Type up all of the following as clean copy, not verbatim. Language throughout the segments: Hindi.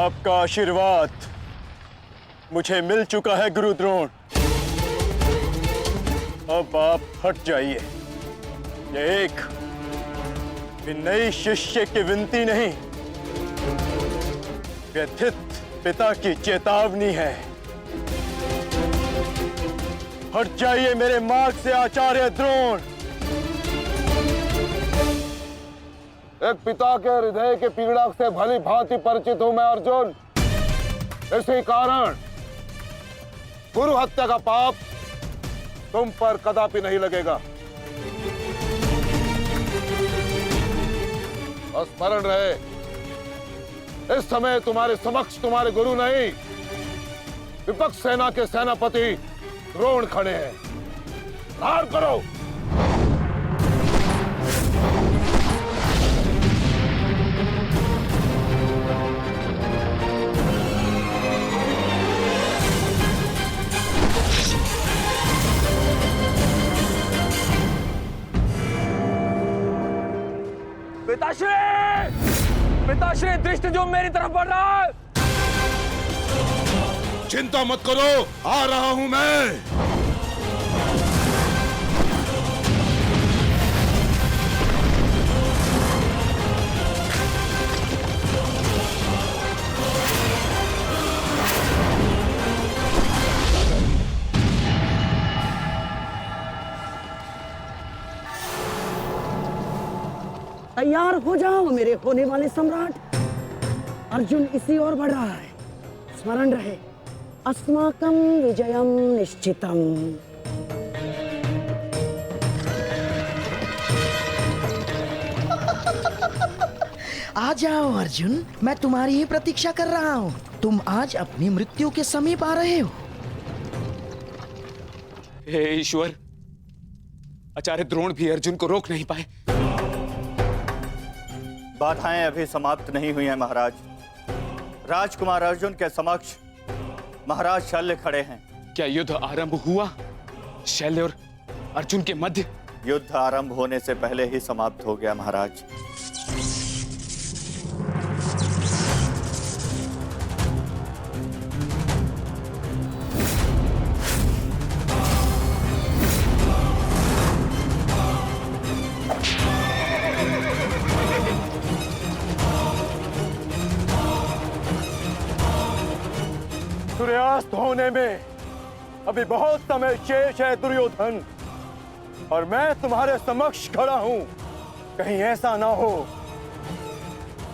आपका आशीर्वाद मुझे मिल चुका है गुरु द्रोण। अब आप हट जाइए। ये एक नई शिष्य की विनती नहीं, व्यथित पिता की चेतावनी है। हट जाइए मेरे मार्ग से आचार्य द्रोण। एक पिता के हृदय के पीड़ा से भली भांति परिचित हूं मैं अर्जुन। इसी कारण गुरु हत्या का पाप तुम पर कदापि नहीं लगेगा। स्मरण रहे, इस समय तुम्हारे समक्ष तुम्हारे गुरु नहीं, विपक्ष सेना के सेनापति द्रोण खड़े हैं। प्रहार करो। पिताश्री दृष्टि जो मेरी तरफ बढ़ रहा है। चिंता मत करो, आ रहा हूं मैं। तैयार हो जाओ मेरे होने वाले सम्राट। अर्जुन इसी ओर बढ़ रहा है। स्मरण रहे, अस्माकं विजयम निश्चितम। आ जाओ अर्जुन, मैं तुम्हारी ही प्रतीक्षा कर रहा हूँ। तुम आज अपनी मृत्यु के समीप आ रहे हो। हे ईश्वर, आचार्य द्रोण भी अर्जुन को रोक नहीं पाए। बाधाएं अभी समाप्त नहीं हुई हैं महाराज। राजकुमार अर्जुन के समक्ष महाराज शल्य खड़े हैं। क्या युद्ध आरंभ हुआ? शल्य और अर्जुन के मध्य? युद्ध आरंभ होने से पहले ही समाप्त हो गया महाराज। सूर्यास्त होने में अभी बहुत समय शेष है दुर्योधन, और मैं तुम्हारे समक्ष खड़ा हूं। कहीं ऐसा ना हो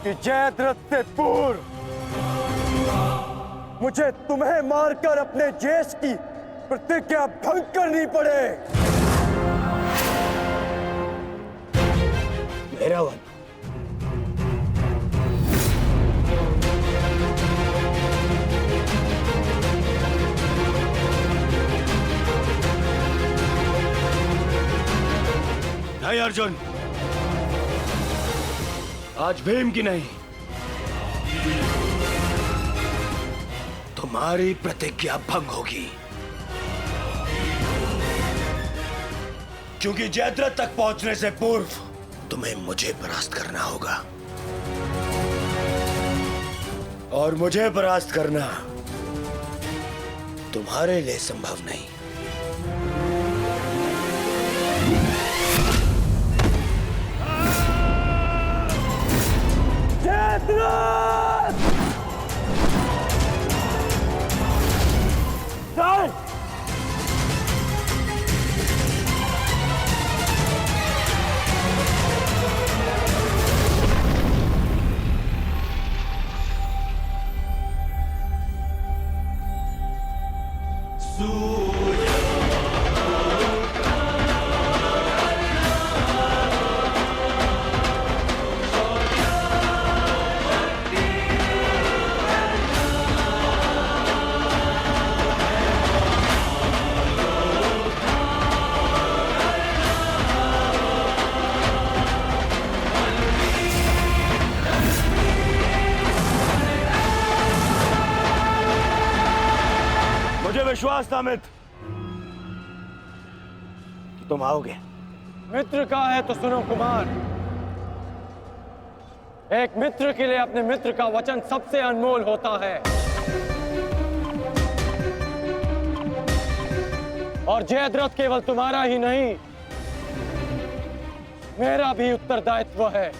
कि जयद्रथ से पूर्व मुझे तुम्हें मारकर अपने ज्येष्ठ की प्रतिज्ञा भंग करनी पड़े। मेरा वन नहीं अर्जुन, आज भीम की नहीं, तुम्हारी प्रतिज्ञा भंग होगी। क्योंकि जयद्रथ तक पहुंचने से पूर्व तुम्हें मुझे परास्त करना होगा, और मुझे परास्त करना तुम्हारे लिए संभव नहीं। विश्वास था मित्र, तुम आओगे। मित्र का है तो सुनो कुमार, एक मित्र के लिए अपने मित्र का वचन सबसे अनमोल होता है। और जयद्रथ केवल तुम्हारा ही नहीं, मेरा भी उत्तरदायित्व है।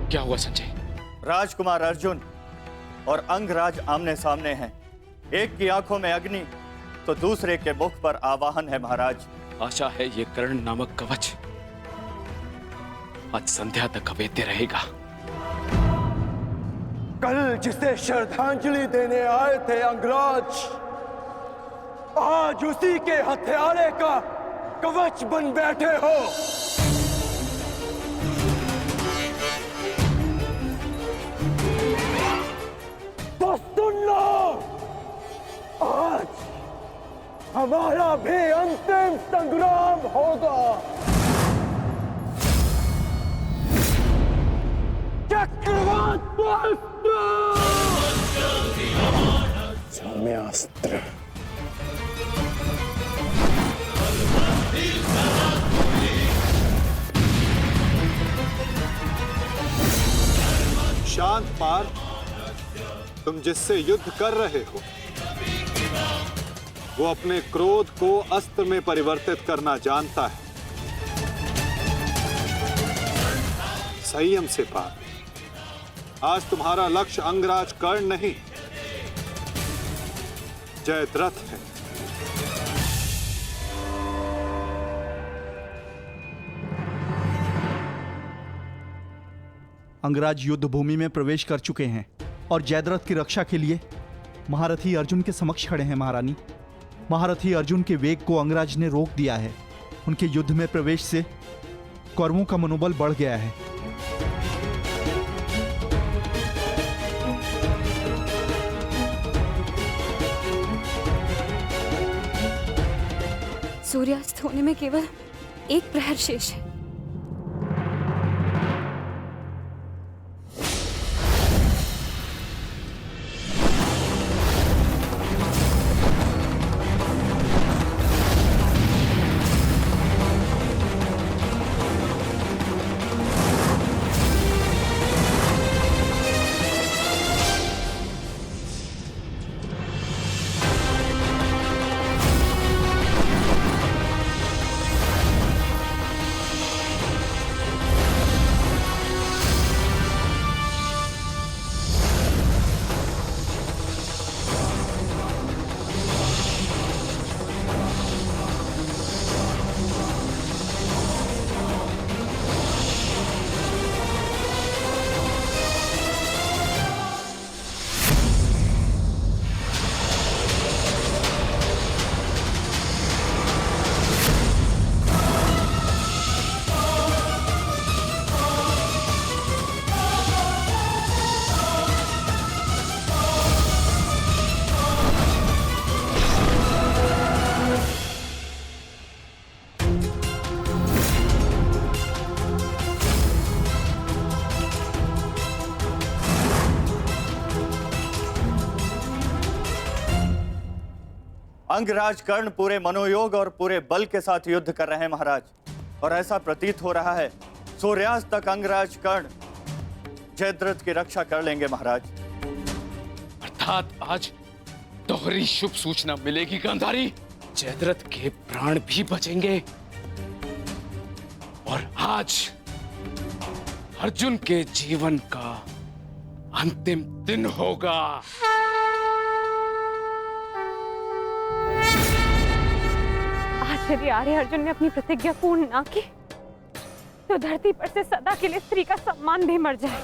क्या हुआ संजय? राजकुमार अर्जुन और अंगराज आमने सामने हैं। एक की आंखों में अग्नि तो दूसरे के मुख पर आवाहन है महाराज। आशा है ये कर्ण नामक कवच आज संध्या तक अवेद्य रहेगा। कल जिसे श्रद्धांजलि देने आए थे अंगराज, आज उसी के हत्यारे का कवच बन बैठे हो। तो सुन लो, आज हमारा भी अंतिम संग्राम होगा। चक्रवात सौम्यास्त्र। शांत पार्थ, तुम जिससे युद्ध कर रहे हो वो अपने क्रोध को अस्त्र में परिवर्तित करना जानता है। संयम से पार्थ, आज तुम्हारा लक्ष्य अंगराज कर्ण नहीं, जयद्रथ है। अंगराज युद्ध भूमि में प्रवेश कर चुके हैं और जयद्रथ की रक्षा के लिए महारथी अर्जुन के समक्ष खड़े हैं। महारानी, महारथी अर्जुन के वेग को अंगराज ने रोक दिया है। उनके युद्ध में प्रवेश से कौरवों का मनोबल बढ़ गया है। सूर्यास्त होने में केवल एक प्रहर शेष है। अंगराज कर्ण पूरे मनोयोग और पूरे बल के साथ युद्ध कर रहे हैं महाराज, और ऐसा प्रतीत हो रहा है सूर्यास्त तक अंगराज कर्ण जयद्रथ की रक्षा कर लेंगे महाराज। अर्थात आज दोहरी शुभ सूचना मिलेगी गांधारी। जयद्रथ के प्राण भी बचेंगे और आज अर्जुन के जीवन का अंतिम दिन होगा। आज यदि आर्य अर्जुन ने अपनी प्रतिज्ञा पूर्ण ना की तो धरती पर से सदा के लिए स्त्री का सम्मान भी मर जाए।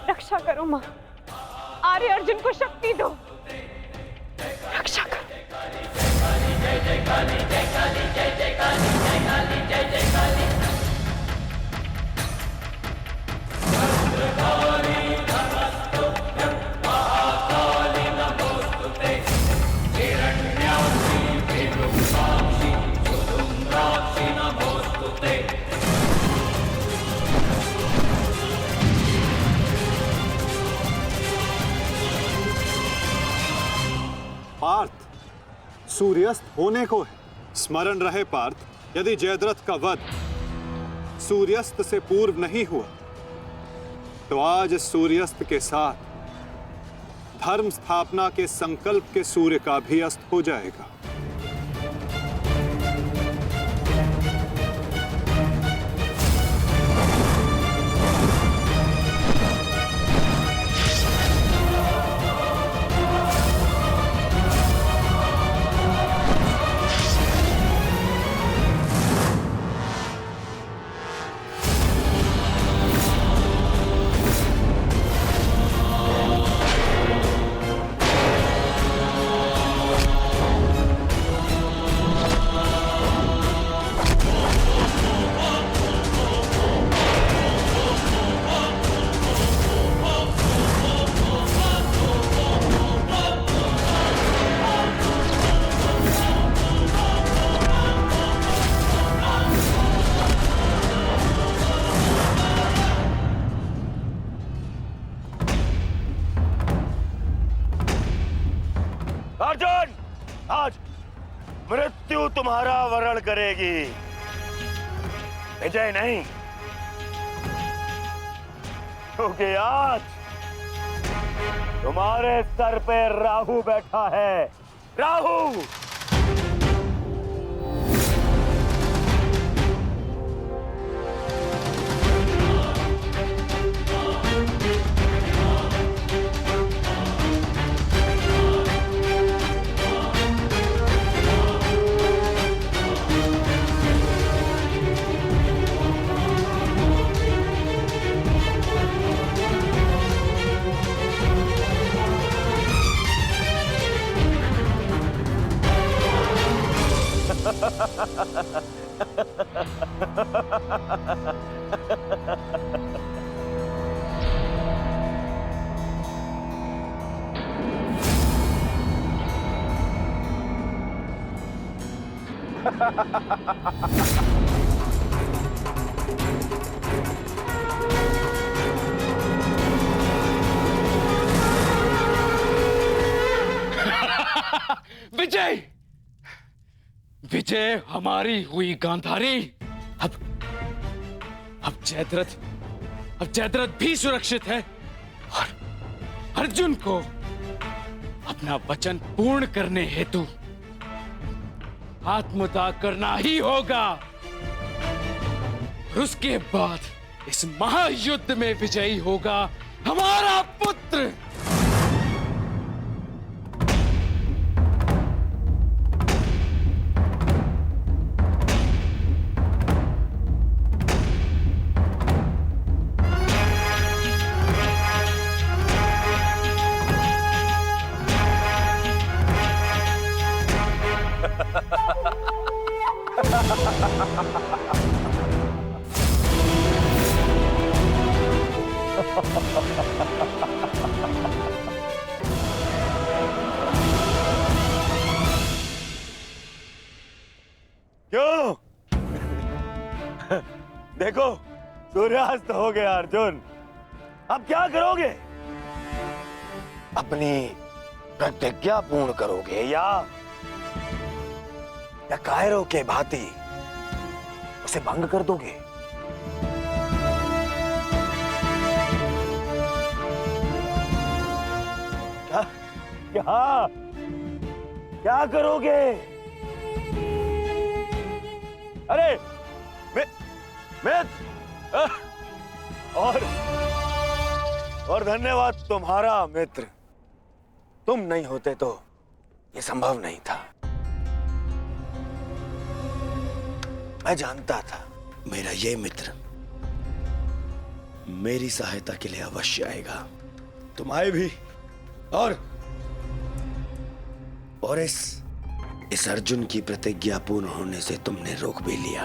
रक्षा करो मां, आर्य अर्जुन को शक्ति दो, रक्षा करो। पार्थ, सूर्यास्त होने को है। स्मरण रहे पार्थ, यदि जयद्रथ का वध सूर्यास्त से पूर्व नहीं हुआ तो आज इस सूर्यास्त के साथ धर्म स्थापना के संकल्प के सूर्य का भी अस्त हो जाएगा। अर्जुन, आज मृत्यु तुम्हारा वरण करेगी, विजय नहीं। क्योंकि आज तुम्हारे सर पे राहु बैठा है। राहु विजय, विजय हमारी हुई गांधारी। अब जयद्रथ भी सुरक्षित है और अर्जुन को अपना वचन पूर्ण करने हेतु आत्मदाह करना ही होगा। और उसके बाद इस महायुद्ध में विजयी होगा हमारा पुत्र। क्यों? देखो, सूर्यास्त हो गया अर्जुन। अब क्या करोगे? अपनी प्रतिज्ञा पूर्ण करोगे या कायरों के भांति उसे भंग कर दोगे? क्या क्या क्या करोगे? अरे मित्र, और धन्यवाद तुम्हारा मित्र। तुम नहीं होते तो ये संभव नहीं था। मैं जानता था मेरा ये मित्र मेरी सहायता के लिए अवश्य आएगा। तुम आए भी और इस अर्जुन की प्रतिज्ञा पूर्ण होने से तुमने रोक भी लिया।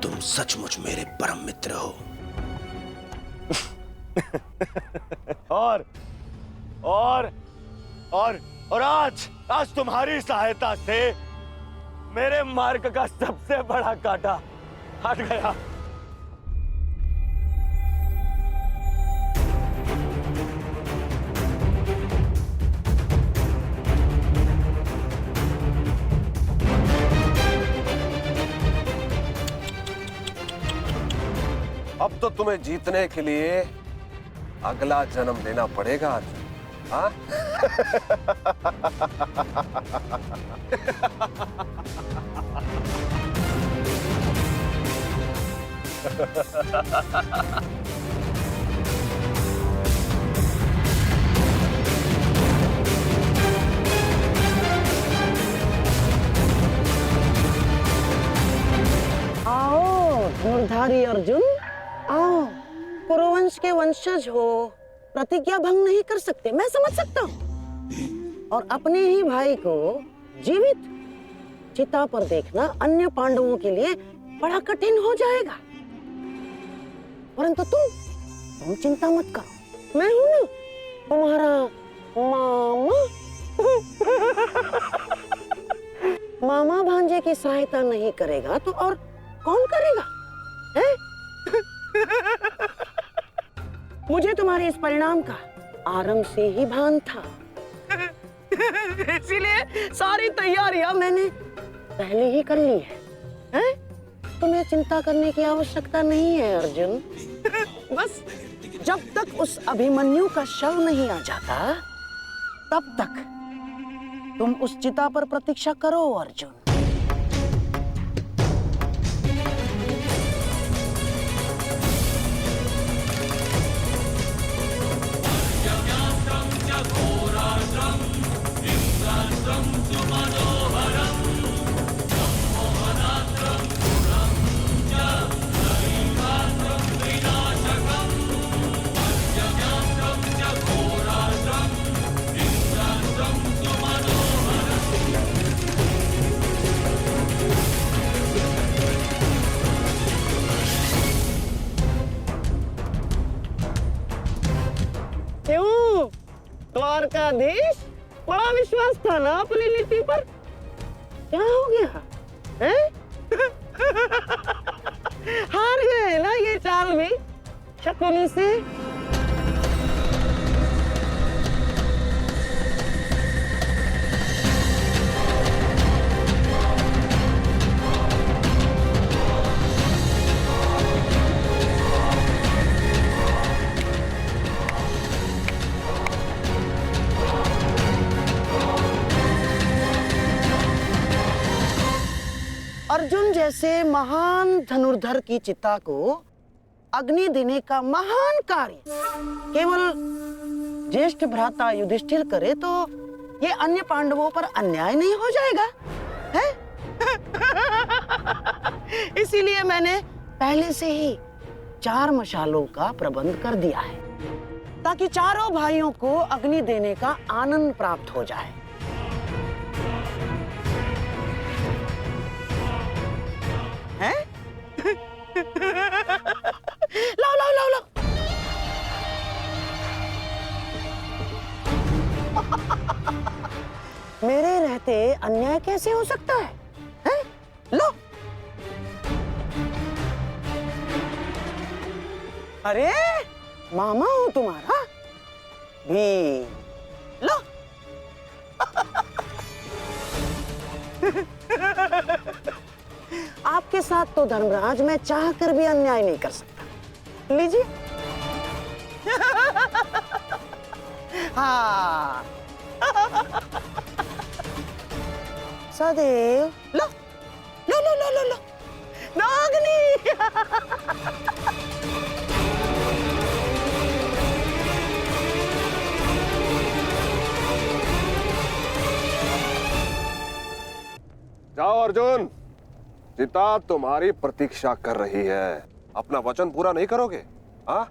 तुम सचमुच मेरे परम मित्र हो। और आज तुम्हारी सहायता से मेरे मार्ग का सबसे बड़ा कांटा हट गया। तो तुम्हें जीतने के लिए अगला जन्म लेना पड़ेगा अर्जुन। हाँ? आओ धनुर्धारी अर्जुन, आओ। कुरुवंश के वंशज हो, प्रतिज्ञा भंग नहीं कर सकते, मैं समझ सकता हूँ। और अपने ही भाई को जीवित चिता पर देखना अन्य पांडवों के लिए बड़ा कठिन हो जाएगा। परंतु तुम चिंता मत करो, मैं हूं ना तुम्हारा मामा। मामा भांजे की सहायता नहीं करेगा तो और कौन करेगा? है? मुझे तुम्हारे इस परिणाम का आरंभ से ही भान था। इसीलिए सारी तैयारियां मैंने पहले ही कर ली है? तुम्हें चिंता करने की आवश्यकता नहीं है अर्जुन। बस जब तक उस अभिमन्यु का शव नहीं आ जाता तब तक तुम उस चिता पर प्रतीक्षा करो अर्जुन। क्यों द्वारकाधीश, बड़ा विश्वास था ना अपनी नीति पर? क्या हो गया है? हार गए ना ये चाल भी शकुनी से? अर्जुन जैसे महान धनुर्धर की चिता को अग्नि देने का महान कार्य केवल ज्येष्ठ भ्राता युधिष्ठिर करे तो ये अन्य पांडवों पर अन्याय नहीं हो जाएगा है? इसीलिए मैंने पहले से ही 4 मशालों का प्रबंध कर दिया है ताकि चारों भाइयों को अग्नि देने का आनंद प्राप्त हो जाए। हैं? लाओ लाओ लाओ लाओ। मेरे रहते अन्याय कैसे हो सकता है? हैं? लो। अरे मामा हूं तुम्हारा भी, लो। आपके साथ तो धर्मराज मैं चाह कर भी अन्याय नहीं कर सकता। लीजिए। हाँ। सदैव लो लो लो लो लो लो नागनी। जाओ अर्जुन, चिता तुम्हारी प्रतीक्षा कर रही है। अपना वचन पूरा नहीं करोगे? हाँ?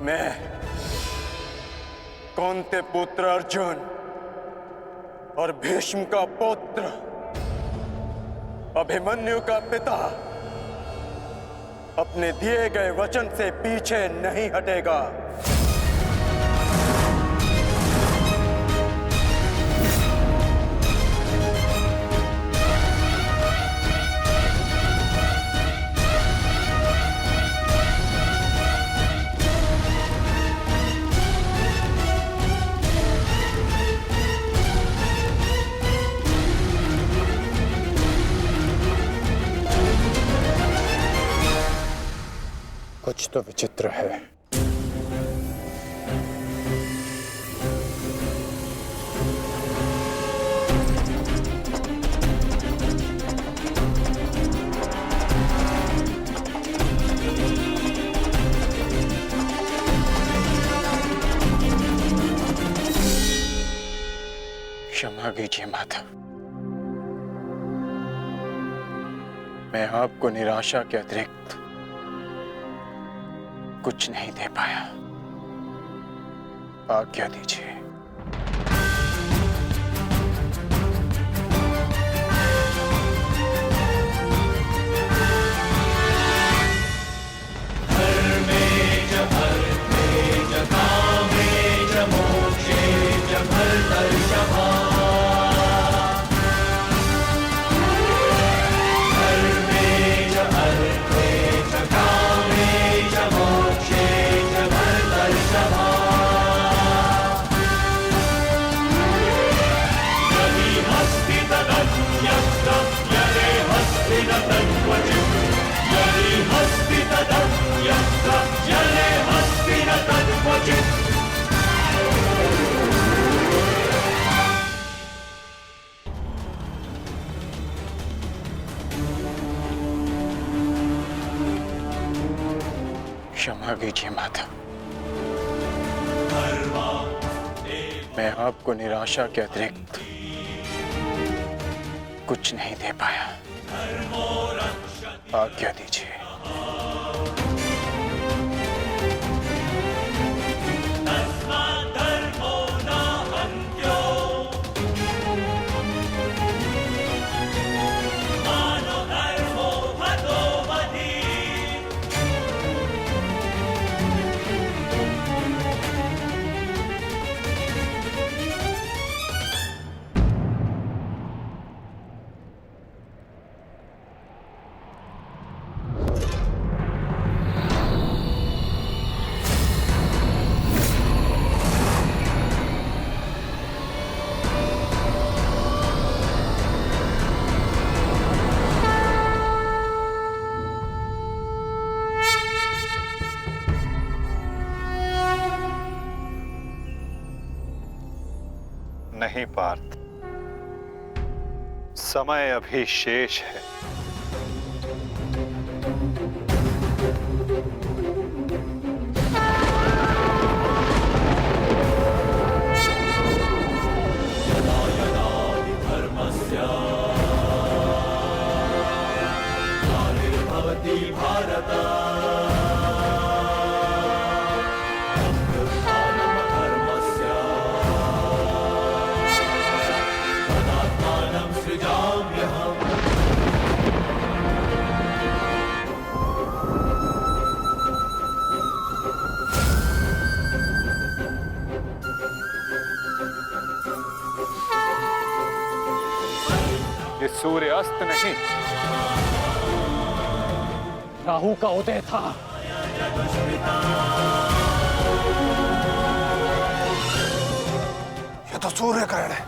मैं कौंते पुत्र अर्जुन और भीष्म का पुत्र अभिमन्यु का पिता अपने दिए गए वचन से पीछे नहीं हटेगा। कुछ तो विचित्र है। क्षमा कीजिए माता, मैं आपको निराशा के अतिरिक्त कुछ नहीं दे पाया। आज्ञा दीजिए। क्षमा कीजिए माता, मैं आपको निराशा के अतिरिक्त कुछ नहीं दे पाया। आज्ञा दीजिए। नहीं पार्थ, समय अभी शेष है। ये सूर्य अस्त नहीं, राहु का उदय था। ये तो सूर्य ग्रहण है।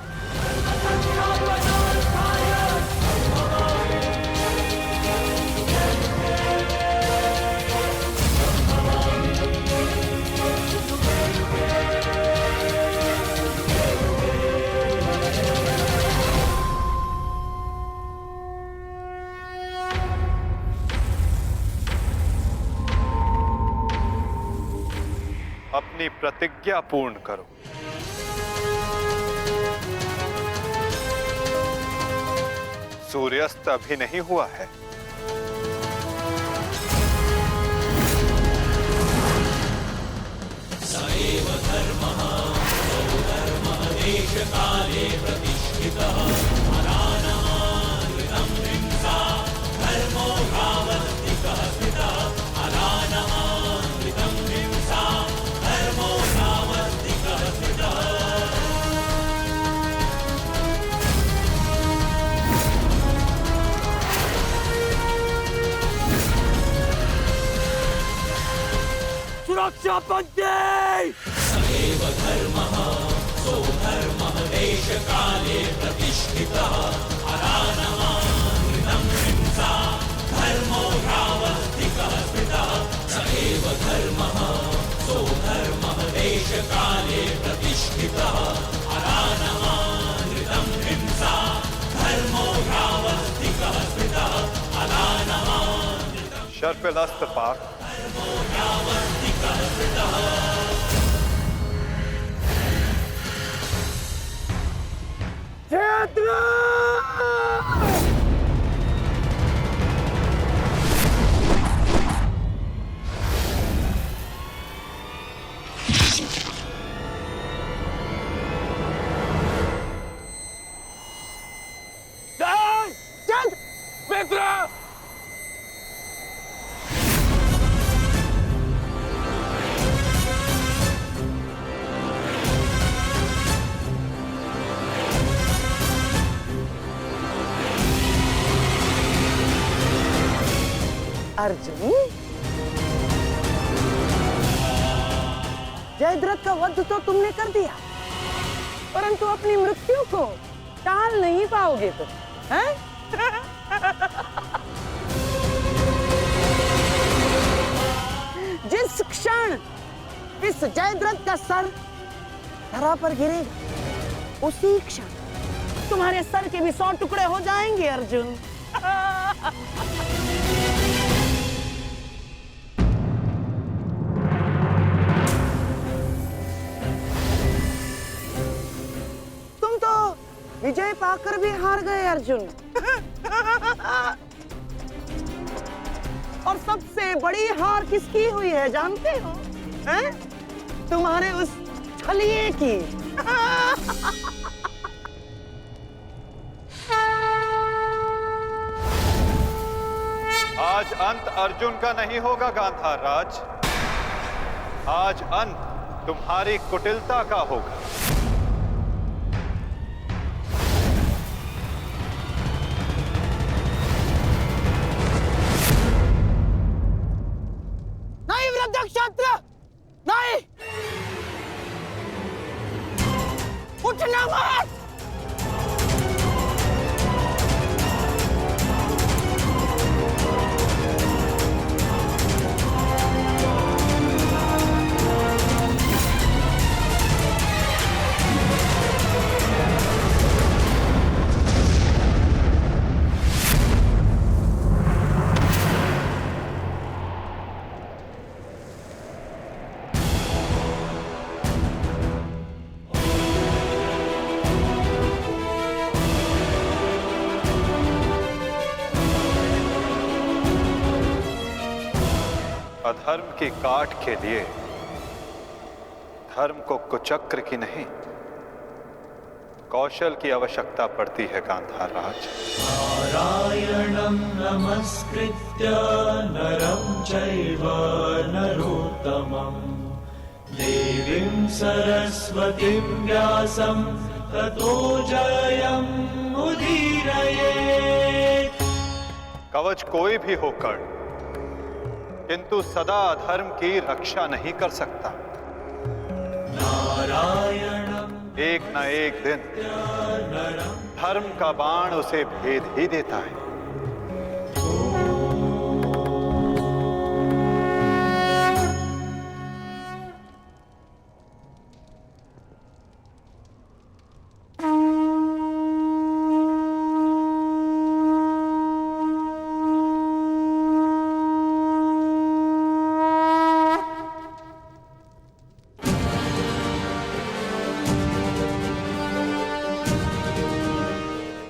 अपनी प्रतिज्ञा पूर्ण करो। सूर्यास्त अभी नहीं हुआ है। सुरक्षा पंक्ति! सदैव धर्मः सो धर्मः देश काले प्रतिष्ठितः अरानमानृतं हिंसा धर्मो ह्यावस्तिकः स्थितः सदैव शर्फिल अस्त्र पाक। अर्जुन, जयद्रथ का वध तो तुमने कर दिया, परंतु अपनी मृत्यु को टाल नहीं पाओगे तुम, हैं? जिस क्षण इस जयद्रथ का सर धरा पर गिरेगा, उसी क्षण तुम्हारे सर के भी 100 टुकड़े हो जाएंगे अर्जुन। तुम तो विजय पाकर भी हार गए अर्जुन। और सबसे बड़ी हार किसकी हुई है जानते हो? हैं? तुम्हारे उस छलिए की। आज अंत अर्जुन का नहीं होगा गांधार राज, आज अंत तुम्हारी कुटिलता का होगा। नहीं वृद्धक्षत्र, नहीं, उठना मत। अधर्म की काट के लिए धर्म को कुचक्र की नहीं, कौशल की आवश्यकता पड़ती है गांधार राज। नारायणं नमस्कृत्य नरं चैव नरोत्तमं देवीं सरस्वतीं व्यासं ततो जयम् उदीरयेत्। कवच कोई भी होकर किंतु सदा अधर्म की रक्षा नहीं कर सकता। नारायणं एक न एक दिन धर्म का बाण उसे भेद ही देता है।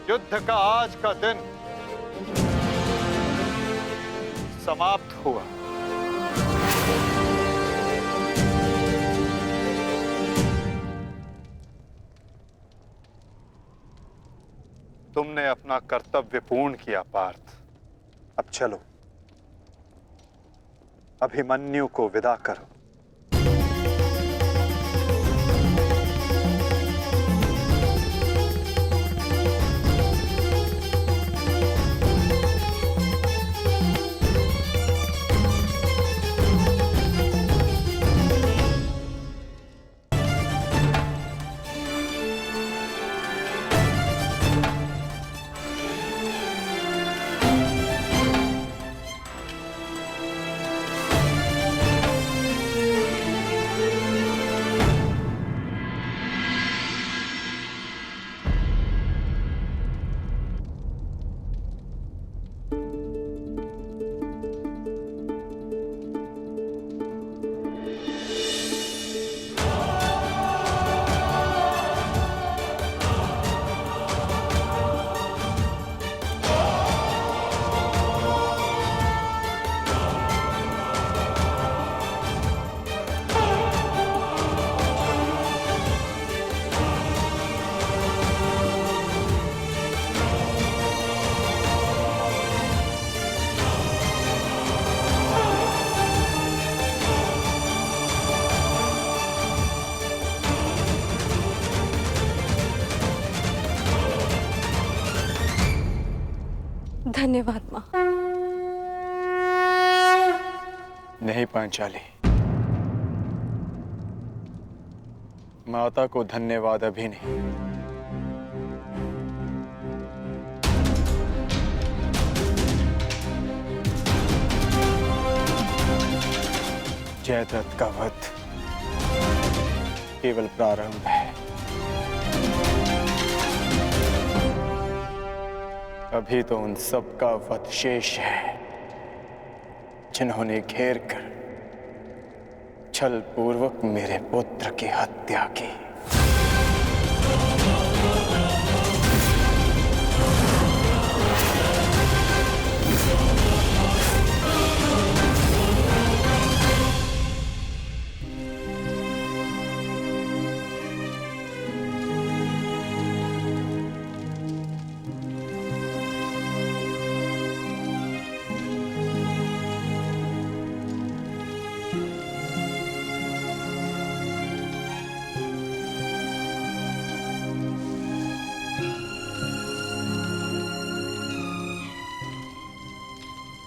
युद्ध का आज का दिन समाप्त हुआ। तुमने अपना कर्तव्य पूर्ण किया पार्थ। अब चलो, अभिमन्यु को विदा करो। धन्यवाद माँ। नहीं पांचाली, माता को धन्यवाद अभी नहीं। जयद्रथ का वध केवल प्रारंभ है। अभी तो उन सब का वध शेष है जिन्होंने घेर कर छल पूर्वक मेरे पुत्र की हत्या की।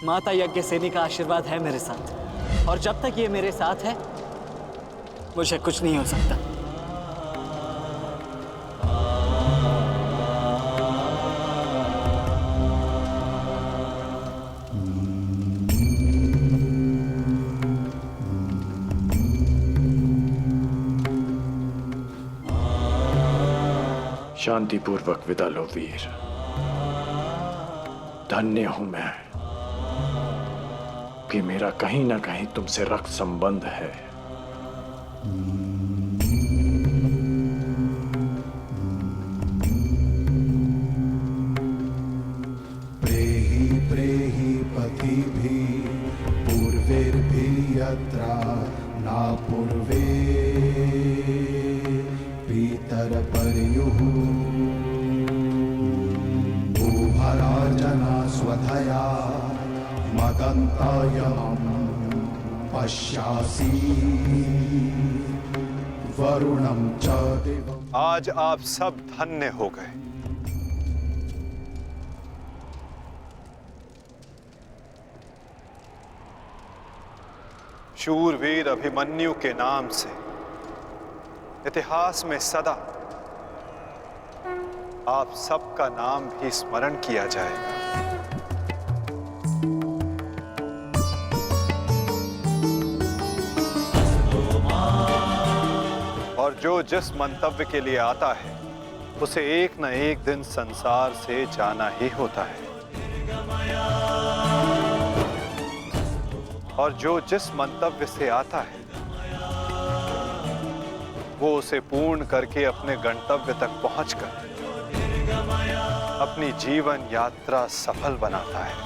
माता यज्ञसेनी का आशीर्वाद है मेरे साथ, और जब तक ये मेरे साथ है मुझे कुछ नहीं हो सकता। शांतिपूर्वक विदा लो वीर। धन्य हूं मैं कि मेरा कहीं ना कहीं तुमसे रक्त संबंध है। प्रेहि प्रेहि पतिभिः पूर्वैर्भिः यत्र न पूर्वे पितरपर्युः भूभराजना स्वधया मदन्तायमं पश्यासि वरुणं च देवम्। आज आप सब धन्य हो गए। शूरवीर अभिमन्यु के नाम से इतिहास में सदा आप सबका नाम भी स्मरण किया जाएगा। और जो जिस मंतव्य के लिए आता है उसे एक न एक दिन संसार से जाना ही होता है, और जो जिस मंतव्य से आता है वो उसे पूर्ण करके अपने गंतव्य तक पहुंचकर अपनी जीवन यात्रा सफल बनाता है।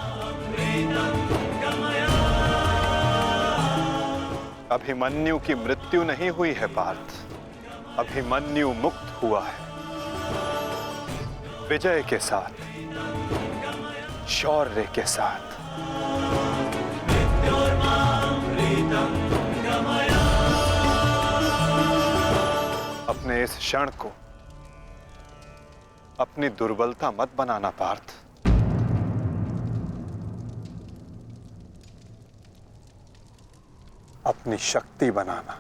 अभिमन्यु की मृत्यु नहीं हुई है पार्थ, अभिमन्यु मुक्त हुआ है विजय के साथ, शौर्य के साथ। अपने इस क्षण को अपनी दुर्बलता मत बनाना पार्थ। अपनी शक्ति बनाना।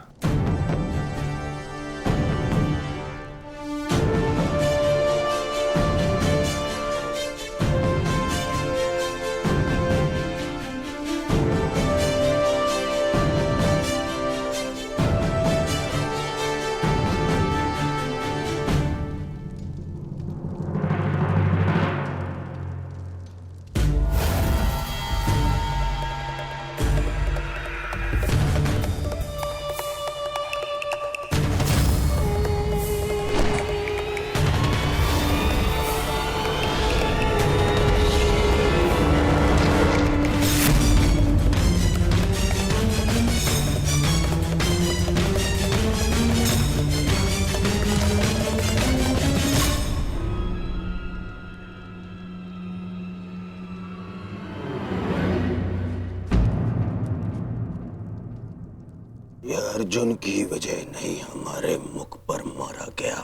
अर्जुन की वजह नहीं हमारे मुख पर मारा गया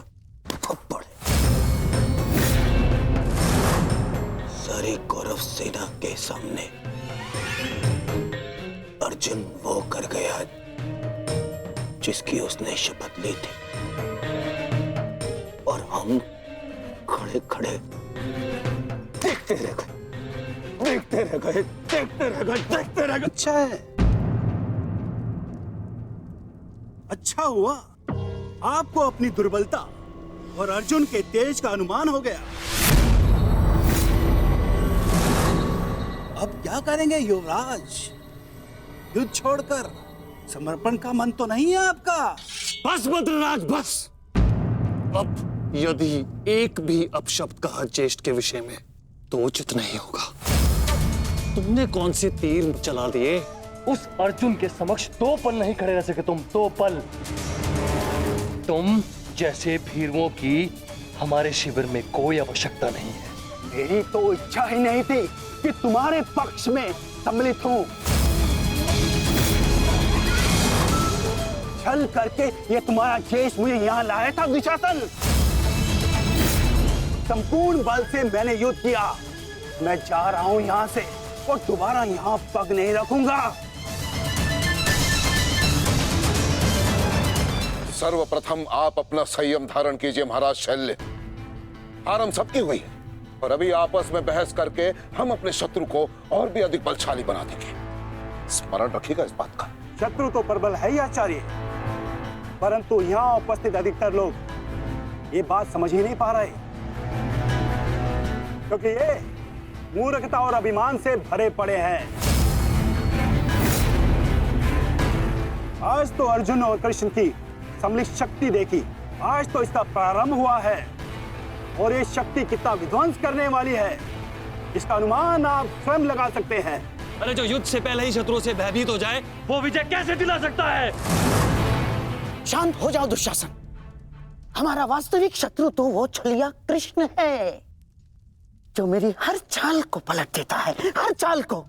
थप्पड़। सारी कौरव सेना के सामने अर्जुन वो कर गया जिसकी उसने शपथ ली थी, और हम खड़े खड़े देखते रह गए, देखते रह गए, देखते रह गए, देखते रह गए। अच्छा है, अच्छा हुआ आपको अपनी दुर्बलता और अर्जुन के तेज का अनुमान हो गया। अब क्या करेंगे युवराज? युद्ध छोड़कर समर्पण का मन तो नहीं है आपका? बस बद्रराज बस। अब यदि एक भी अपशब्द कहा ज्येष्ठ के विषय में तो उचित नहीं होगा। तुमने कौन से तीर चला दिए? उस अर्जुन के समक्ष 2 पल नहीं खड़े रह सके तुम, 2 पल। तुम जैसे भीरुओं की हमारे शिविर में कोई आवश्यकता नहीं है। मेरी तो इच्छा ही नहीं थी कि तुम्हारे पक्ष में सम्मिलित हूं। छल करके ये तुम्हारा ज्येष्ठ मुझे यहाँ लाया था दुशासन। संपूर्ण बल से मैंने युद्ध किया। मैं जा रहा हूं यहाँ से और दोबारा यहाँ पग नहीं रखूंगा। सर्वप्रथम आप अपना संयम धारण कीजिए महाराज शैल्य। हार हम सबकी हुई है और अभी आपस में बहस करके हम अपने शत्रु को और भी अधिक बलशाली बना देंगे। स्मरण रखिएगा इस बात का। शत्रु तो प्रबल है ही आचार्य, परंतु यहाँ उपस्थित अधिकतर लोग ये बात समझ ही नहीं पा रहे, क्योंकि ये मूर्खता और अभिमान से भरे पड़े हैं। आज तो अर्जुन और कृष्ण की सम्मिलित शक्ति देखी, आज तो इसका प्रारंभ हुआ है और ये शक्ति कितना विध्वंस करने वाली है इसका अनुमान आप स्वयं लगा सकते हैं। अरे जो युद्ध से पहले ही शत्रुओं से भयभीत हो जाए वो विजय कैसे दिला सकता है? शांत हो जाओ दुशासन। हमारा वास्तविक शत्रु तो वो छलिया कृष्ण है जो मेरी हर चाल को पलट देता है, हर चाल को।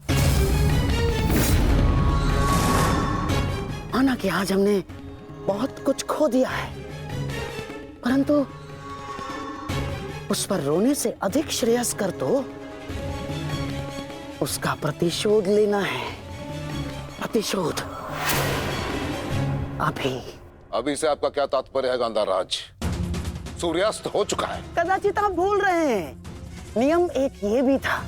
माना कि आज हमने बहुत कुछ खो दिया है, परंतु उस पर रोने से अधिक श्रेयस्कर तो उसका प्रतिशोध लेना है। प्रतिशोध अभी से आपका क्या तात्पर्य है गांधार राज? सूर्यास्त हो चुका है। कदाचित आप भूल रहे हैं, नियम एक ये भी था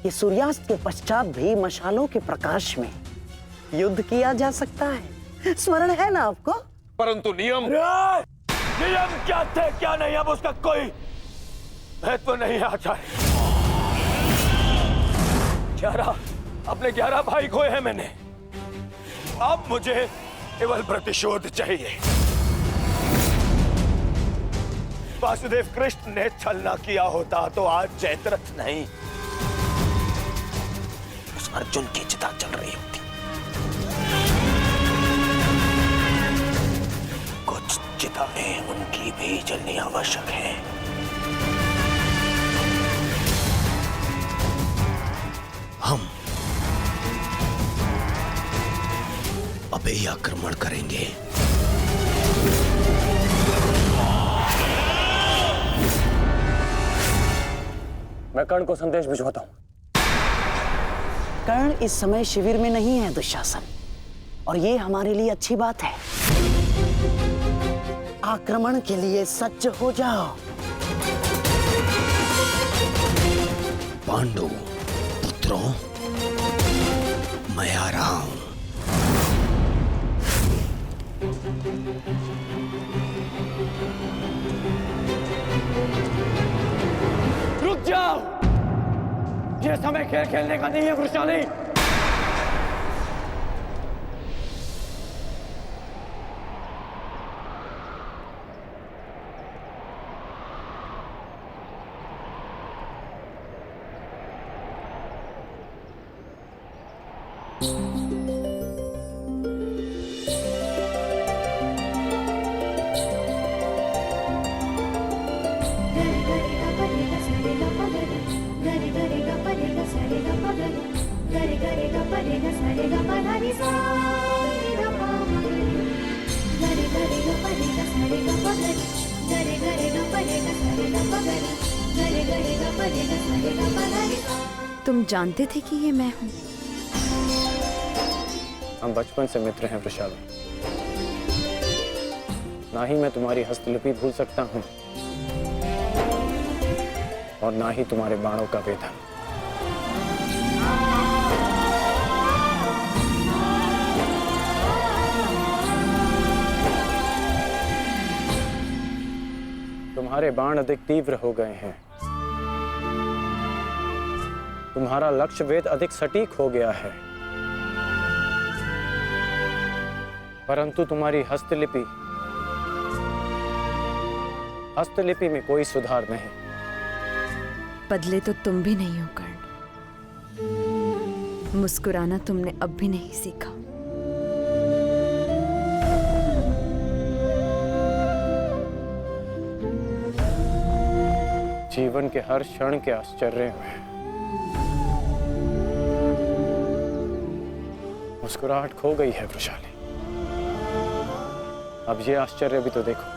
कि सूर्यास्त के पश्चात भी मशालों के प्रकाश में युद्ध किया जा सकता है। स्मरण है ना आपको? परंतु नियम क्या थे क्या नहीं अब उसका कोई महत्व नहीं आचार्य। 11 अपने 11 भाई खोए हैं मैंने, अब मुझे केवल प्रतिशोध चाहिए। वासुदेव कृष्ण ने छल ना किया होता तो आज जयद्रथ नहीं उस अर्जुन की चिता चल रही होती। कुछ चिताएं उनकी भी जलनी आवश्यक है। हम अभी आक्रमण करेंगे। मैं कर्ण को संदेश भिजवाता हूं। कर्ण इस समय शिविर में नहीं है दुशासन, और ये हमारे लिए अच्छी बात है। आक्रमण के लिए सज्ज हो जाओ। पांडु पुत्रों, मैं आ रहा हूं। रुक जाओ, ये समय खेल खेलने का नहीं है Vrishali. Gare gare ga pare ga sare ga pa gare, gare gare ga pare ga sare ga pa gare. जानते थे कि ये मैं हूँ? हम बचपन से मित्र हैं वृषाली। ना ही मैं तुम्हारी हस्तलिपि भूल सकता हूँ और ना ही तुम्हारे बाणों का वेदन। तुम्हारे बाण अधिक तीव्र हो गए हैं। तुम्हारा लक्ष्य वेद अधिक सटीक हो गया है, परंतु तुम्हारी हस्तलिपि में कोई सुधार नहीं। बदले तो तुम भी नहीं हो कर्ण। मुस्कुराना तुमने अब भी नहीं सीखा। जीवन के हर क्षण के आश्चर्य में मुस्कुराहट खो गई है वृषाली। अब ये आश्चर्य भी तो देखो।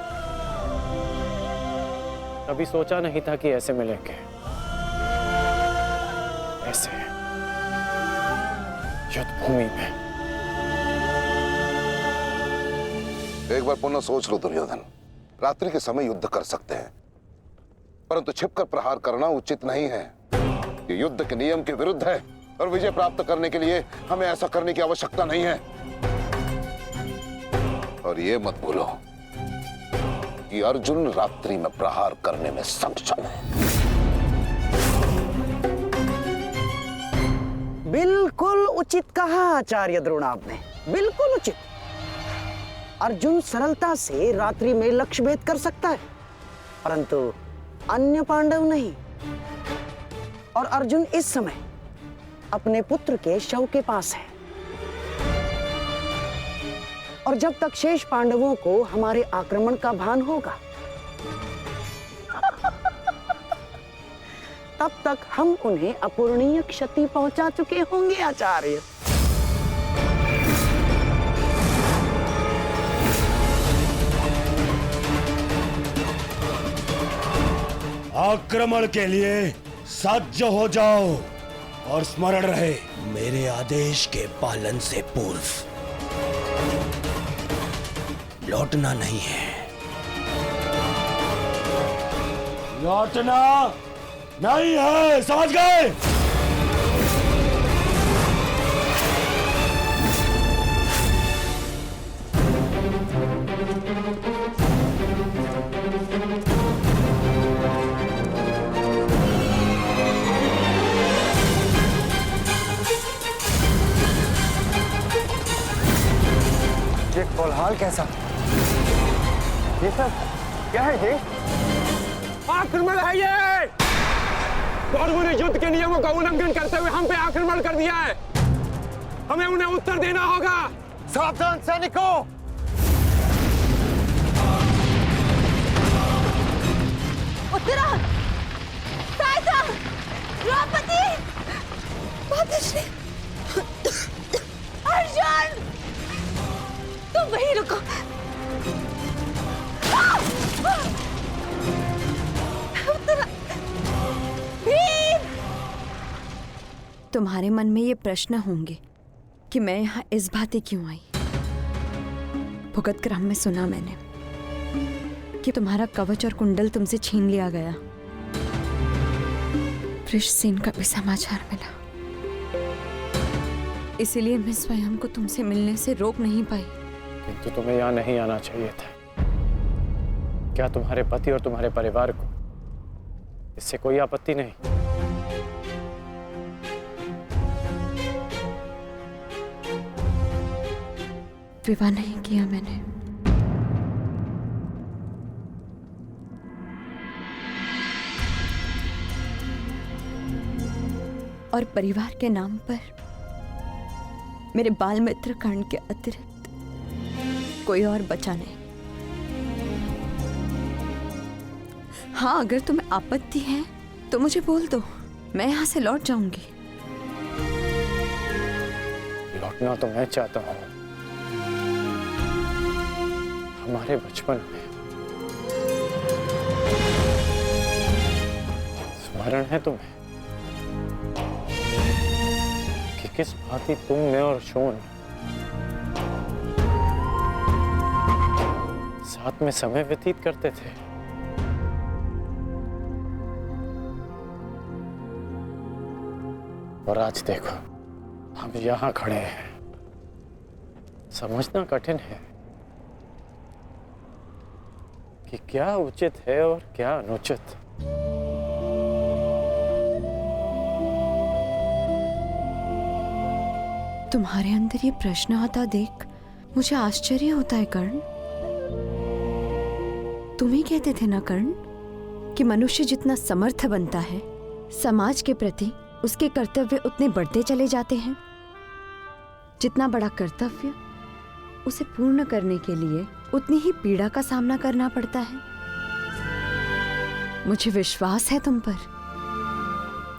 कभी सोचा नहीं था कि ऐसे मिलेंगे, ऐसे युद्ध भूमि में। एक बार पुनः सोच लो दुर्योधन। रात्रि के समय युद्ध कर सकते हैं, परंतु छिपकर प्रहार करना उचित नहीं है। ये युद्ध के नियम के विरुद्ध है और विजय प्राप्त करने के लिए हमें ऐसा करने की आवश्यकता नहीं है। और ये मत भूलो कि अर्जुन रात्रि में प्रहार करने में सक्षम है। बिल्कुल उचित कहा आचार्य द्रोण आपने, बिल्कुल उचित। अर्जुन सरलता से रात्रि में लक्ष्य भेद कर सकता है, परंतु अन्य पांडव नहीं। और अर्जुन इस समय अपने पुत्र के शव के पास है, और जब तक शेष पांडवों को हमारे आक्रमण का भान होगा तब तक हम उन्हें अपूरणीय क्षति पहुंचा चुके होंगे आचार्य। आक्रमण के लिए सज्ज हो जाओ और स्मरण रहे, मेरे आदेश के पालन से पूर्व लौटना नहीं है। लौटना नहीं है, समझ गए? ये कोलाहल कैसा? ये सब क्या है? ये आक्रमण है। ये कौरवों ने युद्ध के नियमों का उल्लंघन करते हुए हम पे आक्रमण कर दिया है। हमें उन्हें उत्तर देना होगा। सावधान सैनिकों! उत्तरा, सायसा, द्रौपदी, मातोश्री, अर्जुन, तुम वहीं रुको। उत्तरा, भीम! तुम्हारे मन में ये प्रश्न होंगे कि मैं यहाँ इस भांति क्यों आई। भुगत क्रम में सुना मैंने कि तुम्हारा कवच और कुंडल तुमसे छीन लिया गया। वृषसेन का भी समाचार मिला, इसीलिए मैं स्वयं को तुमसे मिलने से रोक नहीं पाई। किंतु तुम्हें यहाँ नहीं आना चाहिए था। क्या तुम्हारे पति और तुम्हारे परिवार को इससे कोई आपत्ति नहीं? विवाह नहीं किया मैंने। और परिवार के नाम पर मेरे बाल मित्र कर्ण के अतिरिक्त कोई और बचा नहीं। हाँ, अगर तुम्हें आपत्ति है तो मुझे बोल दो, मैं यहाँ से लौट जाऊंगी। लौटना तो मैं चाहता हूँ। हमारे बचपन में स्मरण है तुम्हें? किस भांति तुम, मैं और शोन साथ में समय व्यतीत करते थे। और आज देखो, हम यहाँ खड़े हैं। समझना कठिन है कि क्या उचित है और क्या अनुचित। तुम्हारे अंदर ये प्रश्न आता देख मुझे आश्चर्य होता है कर्ण। तुम ही कहते थे ना कर्ण कि मनुष्य जितना समर्थ बनता है, समाज के प्रति उसके कर्तव्य उतने बढ़ते चले जाते हैं। जितना बड़ा कर्तव्य, उसे पूर्ण करने के लिए उतनी ही पीड़ा का सामना करना पड़ता है। मुझे विश्वास है तुम पर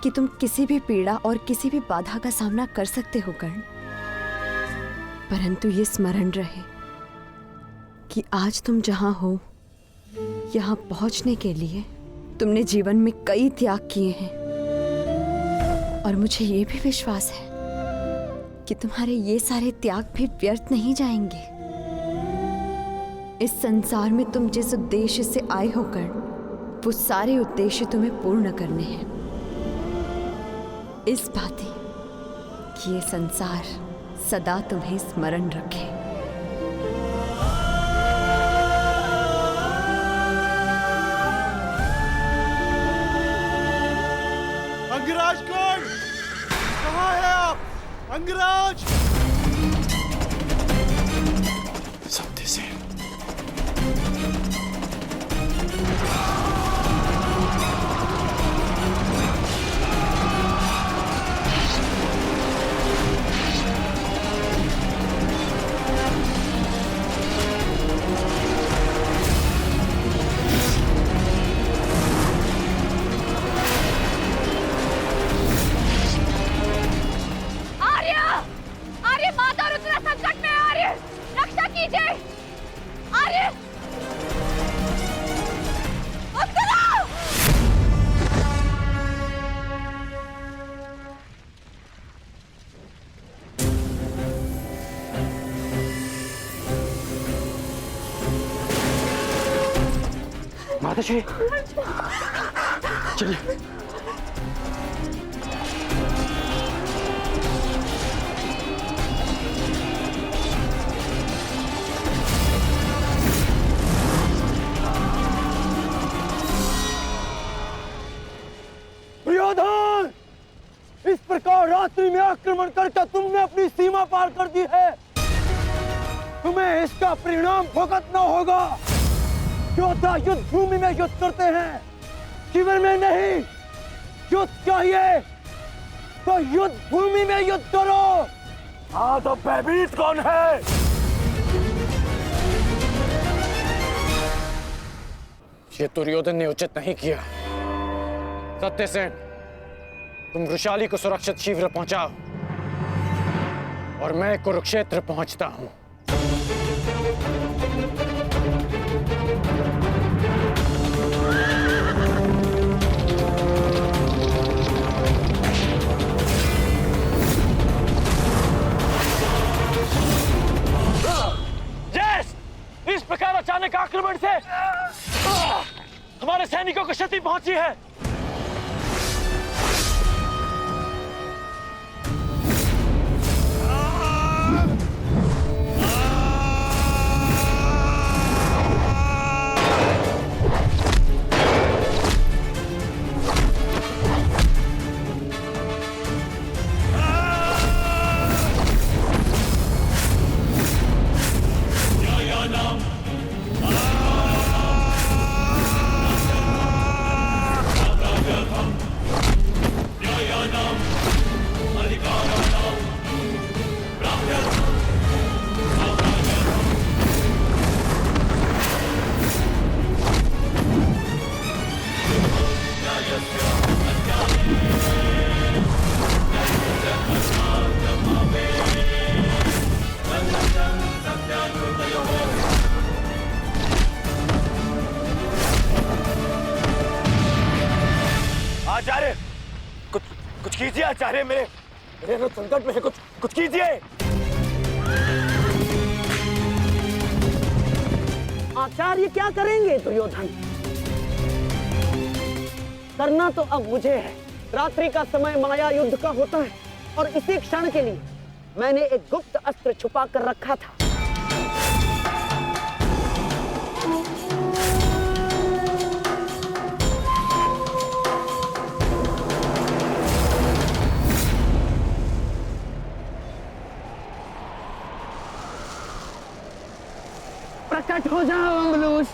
कि तुम किसी भी पीड़ा और किसी भी बाधा का सामना कर सकते हो कर्ण। परंतु ये स्मरण रहे कि आज तुम जहां हो, यहां पहुंचने के लिए तुमने जीवन में कई त्याग किए हैं। और मुझे ये भी विश्वास है कि तुम्हारे ये सारे त्याग भी व्यर्थ नहीं जाएंगे। इस संसार में तुम जिस उद्देश्य से आए हो कर्ण, वो सारे उद्देश्य तुम्हें पूर्ण करने हैं। इस भांति कि ये संसार सदा तुम्हें स्मरण रखे। अंगराज कर्ण, कहाँ है आप? अंगराज! सत्यसेन, माताजी, चलिए। दुर्योधन, इस प्रकार रात्रि में आक्रमण करके तुमने अपनी सीमा पार कर दी है। तुम्हें इसका परिणाम भुगतना होगा। योद्धा युद्ध भूमि में युद्ध करते हैं, शिविर में नहीं। युद्ध चाहिए तो युद्ध भूमि में युद्ध करो। हाँ, तो भयभीत कौन है? ये दुर्योधन ने उचित नहीं किया। सत्यसेन, तुम वृषाली को सुरक्षित शिविर पहुंचाओ और मैं कुरुक्षेत्र पहुंचता हूं। इस प्रकार अचानक आक्रमण से हमारे सैनिकों को क्षति पहुंची है। आचार्य, कुछ कीजिए आचार्य। मेरे रथ संकट में है, कुछ कीजिए। आचार्य क्या करेंगे दुर्योधन? करना तो अब मुझे है। रात्रि का समय माया युद्ध का होता है और इसी क्षण के लिए मैंने एक गुप्त अस्त्र छुपा कर रखा था। प्रकट हो जाओ अंगलूस।